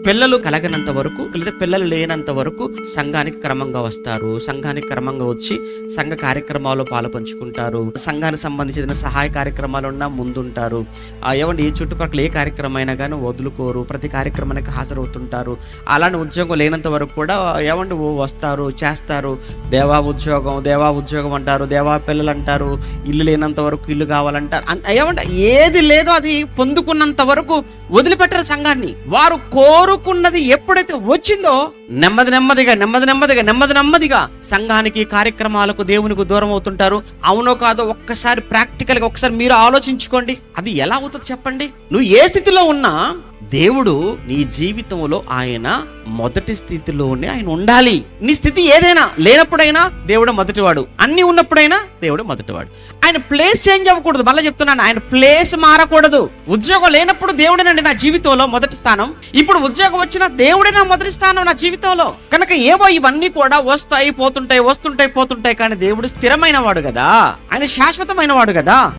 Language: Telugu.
పిల్లలు కలగనంత వరకు లేదా పిల్లలు లేనంత వరకు సంఘానికి క్రమంగా వస్తారు. సంఘానికి క్రమంగా వచ్చి సంఘ కార్యక్రమాల్లో పాలు పంచుకుంటారు. సంఘానికి సంబంధించిన సహాయ కార్యక్రమాలు ఉన్నా ముందుంటారు. ఏమండి, ఏ చుట్టుపక్కల ఏ కార్యక్రమం అయినా కానీ వదులుకోరు, ప్రతి కార్యక్రమానికి హాజరవుతుంటారు. అలాంటి ఉద్యోగం లేనంత వరకు కూడా ఏమండి వస్తారు, చేస్తారు. దేవా ఉద్యోగం అంటారు, దేవా పిల్లలు అంటారు, ఇల్లు లేనంత వరకు ఇల్లు కావాలంటారు. ఏమంటే ఏది లేదో అది పొందుకున్నంత వరకు వదిలిపెట్టరు సంఘాన్ని. వారు కోరుకున్నది ఎప్పుడైతే వచ్చిందో నెమ్మదిగా సంఘానికి, కార్యక్రమాలకు, దేవునికి దూరం అవుతుంటారు. అవునో కాదో ఒక్కసారి ప్రాక్టికల్ గా ఒకసారి మీరు ఆలోచించుకోండి. అది ఎలా అవుతుంది చెప్పండి? నువ్వు ఏ స్థితిలో ఉన్నా దేవుడు నీ జీవితంలో ఆయన మొదటి స్థితిలోనే ఆయన ఉండాలి. నీ స్థితి ఏదైనా లేనప్పుడైనా దేవుడు మొదటివాడు, అన్ని ఉన్నప్పుడైనా దేవుడు మొదటివాడు. ఆయన ప్లేస్ చేంజ్ అవ్వకూడదు. మళ్ళీ చెప్తున్నాను, ఆయన ప్లేస్ మారకూడదు. ఉద్యోగం లేనప్పుడు దేవుడేనండి నా జీవితంలో మొదటి స్థానం. ఇప్పుడు ఉద్యోగం వచ్చినా దేవుడే నా మొదటి స్థానం నా జీవితంలో. కనుక ఏవో ఇవన్నీ కూడా వస్తాయి పోతుంటాయి కానీ దేవుడు స్థిరమైన వాడు కదా, ఆయన శాశ్వతమైన వాడు కదా.